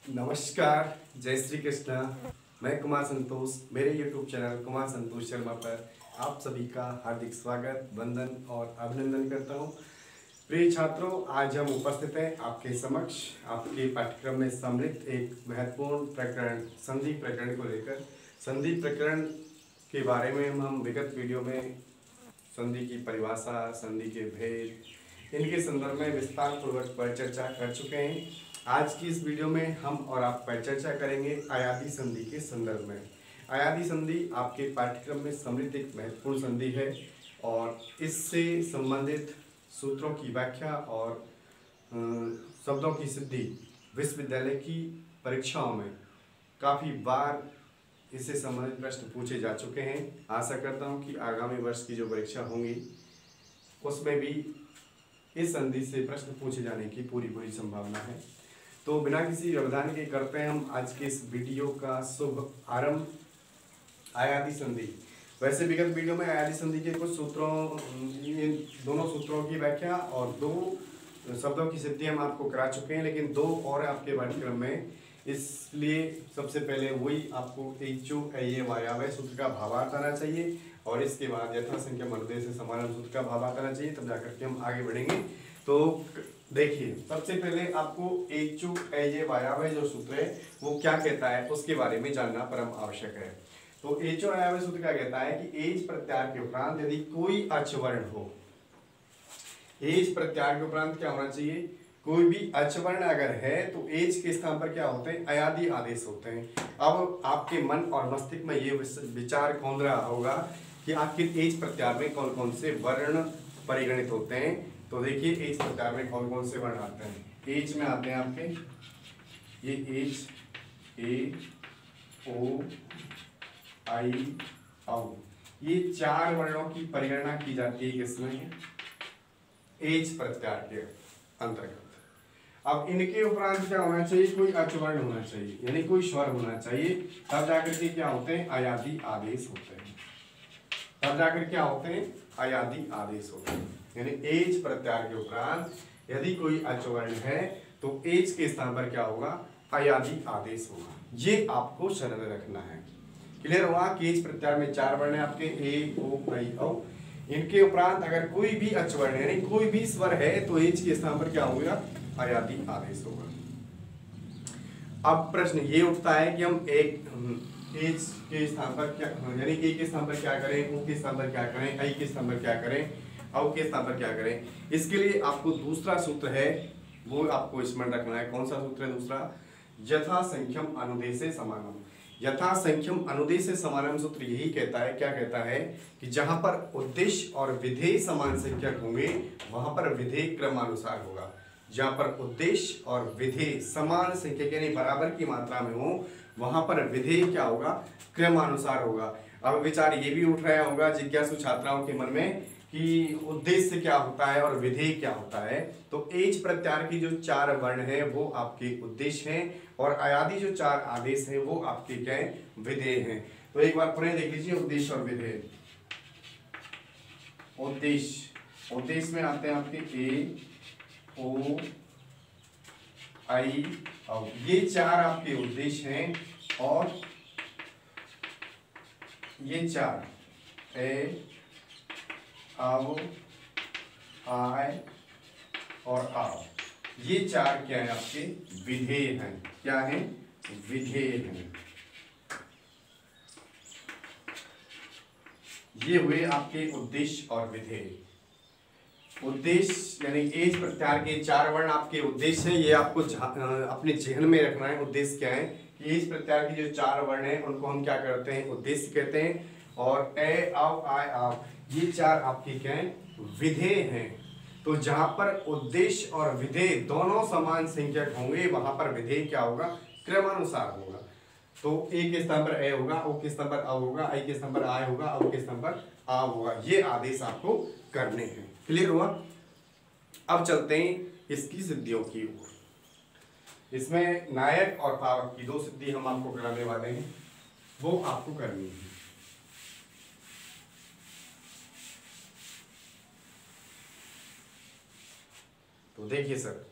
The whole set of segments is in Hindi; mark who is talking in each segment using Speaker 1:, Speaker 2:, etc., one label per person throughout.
Speaker 1: नमस्कार, जय श्री कृष्णा। मैं कुमार संतोष, मेरे YouTube चैनल कुमार संतोष शर्मा पर आप सभी का हार्दिक स्वागत, वंदन और अभिनंदन करता हूं। प्रिय छात्रों, आज हम उपस्थित हैं आपके समक्ष आपके पाठ्यक्रम में सम्मिलित एक महत्वपूर्ण प्रकरण संधि प्रकरण को लेकर। संधि प्रकरण के बारे में हम विगत वीडियो में संधि की परिभाषा, संधि के भेद, इनके संदर्भ में विस्तार पूर्वक परिचर्चा कर चुके हैं। आज की इस वीडियो में हम और आप परिचर्चा करेंगे अयादी संधि के संदर्भ में। अयादी संधि आपके पाठ्यक्रम में सम्मिलित एक महत्वपूर्ण संधि है और इससे संबंधित सूत्रों की व्याख्या और शब्दों की सिद्धि विश्वविद्यालय की परीक्षाओं में काफ़ी बार इससे संबंधित प्रश्न पूछे जा चुके हैं। आशा करता हूं कि आगामी वर्ष की जो परीक्षा होंगी उसमें भी इस संधि से प्रश्न पूछे जाने की पूरी संभावना है। तो बिना किसी व्यवधान के करते हैं हम आज के इस वीडियो का शुभ आरंभ। अयादी संधि, वैसे विगत वीडियो में अयादी संधि के कुछ सूत्रों, इन दोनों सूत्रों की व्याख्या और दो शब्दों की सिद्धि हम आपको करा चुके हैं, लेकिन दो और आपके पाठ्यक्रम में, इसलिए सबसे पहले वही आपको एचो ए वायव्य सूत्र का भावार्थ आना चाहिए और इसके बाद यथासंख्यम अनुदेश से समानम सूत्र का भावार्थ आना चाहिए, तब जाकर के हम आगे बढ़ेंगे। तो देखिए, सबसे पहले आपको एचो ए वायव्य जो सूत्र है वो क्या कहता है उसके बारे में जानना परम आवश्यक है। तो एचो वायव्य सूत्र क्या कहता है कि एज प्रत्यार के उपरांत यदि कोई अचवर्ण हो, एज प्रत्यार के उपरांत क्या होना चाहिए, कोई भी अचवर्ण अगर है तो एज के स्थान पर क्या होते हैं, अयादी आदेश होते हैं। अब आपके मन और मस्तिष्क में ये विचार कौन रहा होगा कि आखिर एज प्रत्यार में कौन कौन से वर्ण परिगणित होते हैं। तो देखिए, एज प्रत्यार में कौन कौन से वर्ण आते हैं। एज में आते हैं आपके ये एज, ए, ओ, आई, औ, ये चार वर्णों की परिगणना की जाती है किसमें, एज प्रत्यार के अंतर्गत। अब इनके उपरांत क्या होना चाहिए, कोई अचवर्ण होना चाहिए, यानी कोई स्वर होना चाहिए, तब जाकर के क्या होते हैं, अयादी आदेश होते हैं। तब जाकर क्या होते हैं, अयादी आदेश होते हैं। यानी एज प्रत्यार के उपरांत यदि कोई अचवर्ण है तो एज के स्थान पर क्या होगा, अयादी आदेश होगा। ये आपको शरण में रखना है। क्लियर हुआ कि एज प्रत्यार में चार वर्ण है आपके, ए, ओ, आई, औ। इनके उपरांत अगर कोई भी अचवर्ण है, यानी कोई भी स्वर है, तो एज के स्थान पर क्या होगा, अयादी आदेश होगा। अब प्रश्न ये उठता है कि हम एक एज के स्थान पर क्या, यानी ए के स्थान पर क्या करें, ओ के स्थान पर क्या करें, आई के स्थान पर क्या करें, औ के स्थान पर क्या करें। इसके लिए आपको दूसरा सूत्र है वो आपको स्मरण रखना है। कौन सा सूत्र है दूसरा, यथासंख्यम अनुदेशे समानम। यथासंख्यम अनुदेशे समानम सूत्र यही कहता है, क्या कहता है कि जहां पर उद्देश्य और विधेय समान संख्यक होंगे वहां पर विधेय क्रमानुसार होगा। जहां पर उद्देश्य और विधेय समान संख्यक यानी बराबर की मात्रा में हो वहां पर विधेय क्या होगा, क्रमानुसार होगा। अब विचार ये भी उठ रहा होगा जिज्ञासु छात्राओं के मन में कि उद्देश्य क्या होता है और विधेय क्या होता है। तो एज प्रत्यार की जो चार वर्ण है वो आपके उद्देश्य हैं और अयादी जो चार आदेश हैं वो आपके क्या है, विधेय हैं। तो एक बार पुनः देख लीजिए, उद्देश्य और विधेय। उद्देश्य में आते हैं आपके ए, ओ, आई, औ, ये चार आपके उद्देश्य हैं और ये चार ए, आओ, आय और आओ, ये चार क्या है आपके, विधेय हैं। क्या है, विधेय हैं। ये हुए आपके उद्देश्य और विधेय। उद्देश्य यानी एज प्रत्यार के चार वर्ण आपके उद्देश्य हैं, ये आपको अपने जेहन में रखना है। उद्देश्य क्या है कि एज प्रत्यार की जो चार वर्ण हैं उनको हम क्या करते हैं, उद्देश्य कहते हैं। और ए, आओ, आय, आओ, ये चार आपके क्या हैं, विधेय हैं। तो जहां पर उद्देश्य और विधेय दोनों समान संख्यक होंगे वहां पर विधेय क्या होगा, क्रमानुसार होगा। तो ए के स्थान पर ए होगा, ओ के स्थान पर अ होगा, आई के स्थान पर आय होगा, औ के स्थान पर आ होगा। ये आदेश आपको करने हैं। क्लियर हुआ। अब चलते हैं इसकी सिद्धियों की ओर। इसमें नायक और पावक की दो सिद्धि हम आपको कराने वाले हैं, वो आपको करनी है। तो देखिए सर,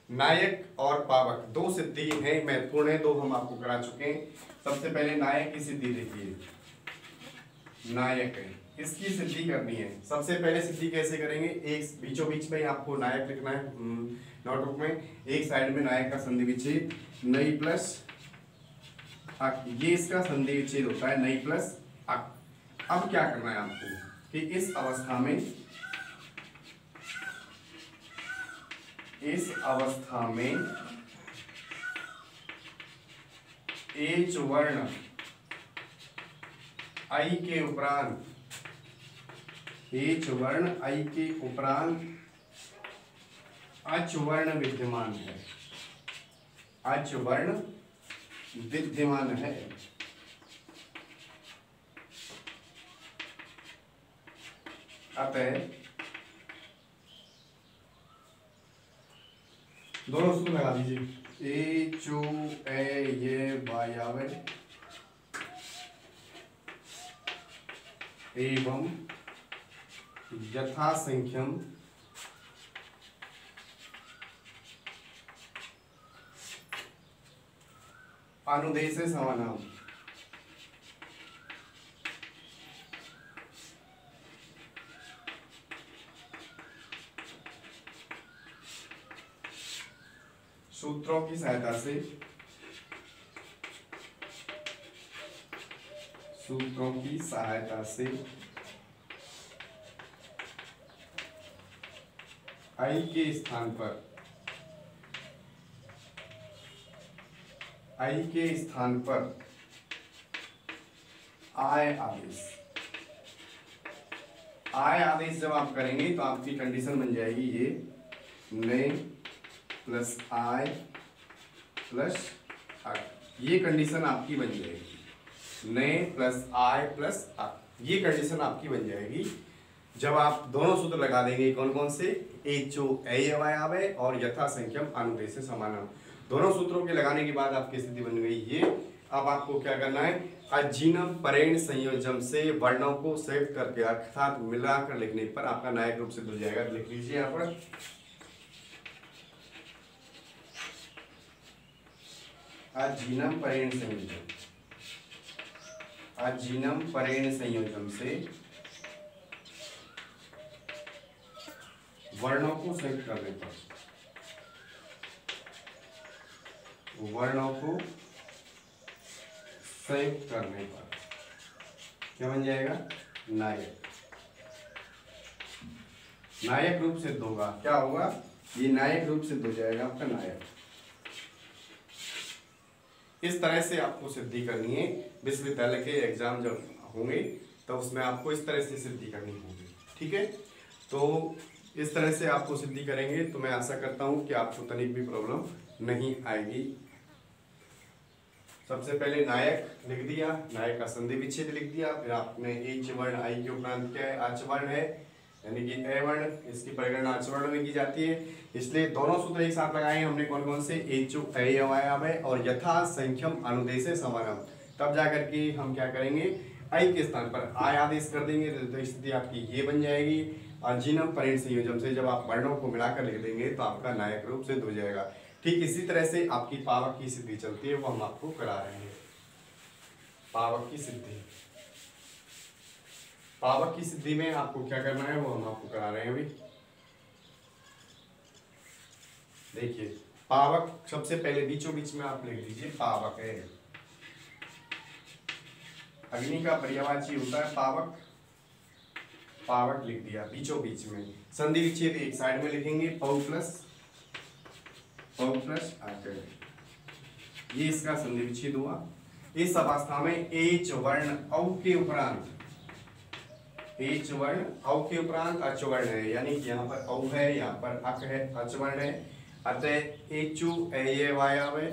Speaker 1: नायक और पावक दो सिद्धि हैं, महत्वपूर्ण है, दो हम आपको करा चुके हैं। सबसे पहले नायक की सिद्धि देखिए, नायक है, इसकी सिद्धि करनी है। सबसे पहले सिद्धि कैसे करेंगे, एक बीचों बीच में आपको नायक लिखना है नोटबुक में, एक साइड में नायक का संधि विच्छेद नई प्लस अक, ये इसका संधि विच्छेद होता है नई प्लस अक। अब क्या करना है आपको कि इस अवस्था में एच वर्ण आई के उपरांत, एच वर्ण आई के उपरांत अच वर्ण विद्यमान है, अच वर्ण विद्यमान है। अतः दोनों सूत्र लगा दीजिए, ए चो ए ये वाय आवे एवं यथासंख्यम अनुदेशे समानम। सूत्रों की सहायता से, सूत्रों की सहायता से आई के स्थान पर, आई के स्थान पर आय आदेश, आय आदेश जब आप करेंगे तो आपकी कंडीशन बन जाएगी ये ने प्लस आई प्लस आर, ये कंडीशन आपकी बन जाएगी, ने प्लस आई प्लस आर, ये कंडीशन आपकी बन जाएगी जब आप दोनों सूत्र लगा देंगे। कौन कौन से, एचो एवाय आवे और यथासंख्यम अनुदेशे समानम। दोनों सूत्रों के लगाने के बाद आपकी स्थिति बन गई ये। अब आपको क्या करना है, अजीनम परेण संयोजन से वर्णों को संयुक्त करके अर्थात मिलाकर लिखने पर आपका नायक रूप सिद्ध हो जाएगा। लिख लीजिए यहाँ पर, अजीनम परेण संयोजन, अजीनम परेण संयोजन से वर्णों को संयुक्त करने पर, वर्णों को संयुक्त करने पर क्या बन जाएगा, नायक। नायक रूप सिद्ध होगा, क्या होगा, ये नायक रूप सिद्ध हो जाएगा आपका नायक। इस तरह से आपको सिद्धि करनी है। विश्वविद्यालय के एग्जाम जब होंगे तो उसमें आपको इस तरह से सिद्धि करनी होगी, ठीक है। तो इस तरह से आपको सिद्धि करेंगे तो मैं आशा करता हूं कि आपको तनिक भी प्रॉब्लम नहीं आएगी। सबसे पहले नायक लिख दिया, नायक का संधि विच्छेद लिख दिया, फिर आपने एच वर्ण आई के उपरांत क्या है, आच वर्ण है, यानी कि ए वर्ण, इसकी परिगणना आच वर्ण में की जाती है। इसलिए दोनों सूत्र एक साथ लगाए हमने, कौन कौन से, एचो अय और यथा संख्यम अनुदेशे समानम। तब जाकर के हम क्या करेंगे, आई के स्थान पर आय आदेश कर देंगे तो स्थिति आपकी ये बन जाएगी। अजीनम परेण संयोजन से जब आप वर्णों को मिलाकर लिख देंगे तो आपका नायक रूप सिद्ध हो जाएगा। ठीक इसी तरह से आपकी पावक की सिद्धि चलती है, वो हम आपको करा रहे हैं। पावक की सिद्धि, पावक की सिद्धि में आपको क्या करना है वो हम आपको करा रहे हैं अभी। देखिए पावक सबसे पहले बीचों बीच में आप लिख लीजिए, पावक है, अग्नि का पर्यायवाची होता है पावक, पावक लिख दिया बीचों बीच में। संधि विच्छेद एक साइड में लिखेंगे, पौ प्लस आकर, ये इसका संधि विच्छेद हुआ। इस अवस्था में एच वर्ण औ के उपरांत, एच वर्ण औ के उपरांत अच वर्ण है, यानी कि यहाँ पर औ है, यहाँ पर अक है, अच वर्ण है। अतः एचु ए वाय आवे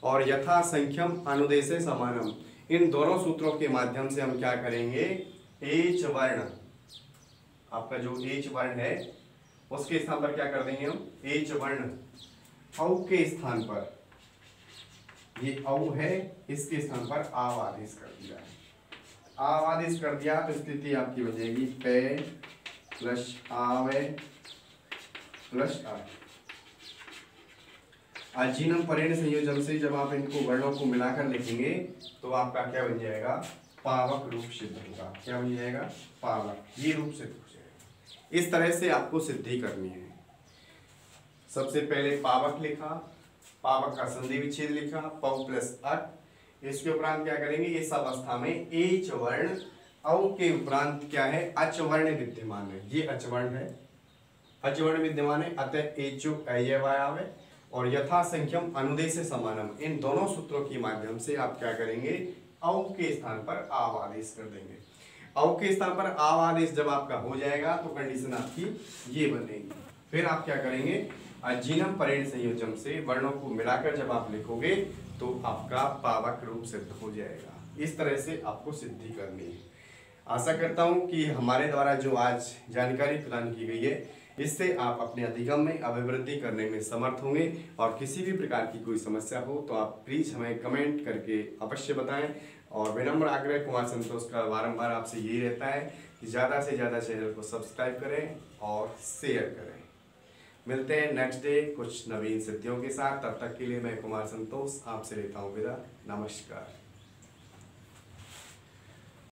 Speaker 1: और यथा संख्यम अनुदेशे समानम। इन दोनों सूत्रों के माध्यम से हम क्या करेंगे, एच वर्ण, आपका जो एच वर्ण है उसके स्थान पर क्या कर देंगे हम, एच वर्ण औ के स्थान पर, ये औ है, इसके स्थान पर आव आदेश कर दिया है। आव आदेश कर दिया तो स्थिति आपकी बन जाएगी पे प्लस आवे प्लस आ। अजीनम परेण संयोजन से जब आप इनको वर्णों को मिलाकर लिखेंगे तो आपका क्या बन जाएगा, पावक रूप सिद्ध होगा। क्या बन जाएगा, पावक, ये रूप सिद्ध हो जाएगा। इस तरह से आपको सिद्धि करनी है। सबसे पहले पावक लिखा, पावक का संधि विच्छेद लिखा, पव प्लस अट। इसके उपरांत क्या करेंगे, इस अवस्था में एच वर्ण औ के उपरांत क्या है, अच वर्ण विद्यमान है। ये अच वर्ण है, अच वर्ण विद्यमान है, अतः एचो अयवायाव और यथा संख्यम अनुदेश समानम, इन दोनों सूत्रों के माध्यम से आप क्या करेंगे, औ के स्थान पर आव आदेश कर देंगे। औ के स्थान पर आव आदेश जब आपका हो जाएगा तो कंडीशन आपकी ये बनेगी। फिर आप क्या करेंगे, अजीनम परेण संयोजन से वर्णों को मिलाकर जब आप लिखोगे तो आपका पावक रूप सिद्ध हो जाएगा। इस तरह से आपको सिद्धि करनी है। आशा करता हूँ कि हमारे द्वारा जो आज जानकारी प्रदान की गई है इससे आप अपने अधिगम में अभिवृद्धि करने में समर्थ होंगे। और किसी भी प्रकार की कोई समस्या हो तो आप प्लीज़ हमें कमेंट करके अवश्य बताएं। और विनम्र आग्रह कुमार संतोष का बारंबार आपसे यही रहता है कि ज़्यादा से ज़्यादा चैनल को सब्सक्राइब करें और शेयर करें। मिलते हैं नेक्स्ट डे कुछ नवीन सिद्धियों के साथ। तब तक के लिए मैं कुमार संतोष आपसे लेता हूँ विदा। नमस्कार।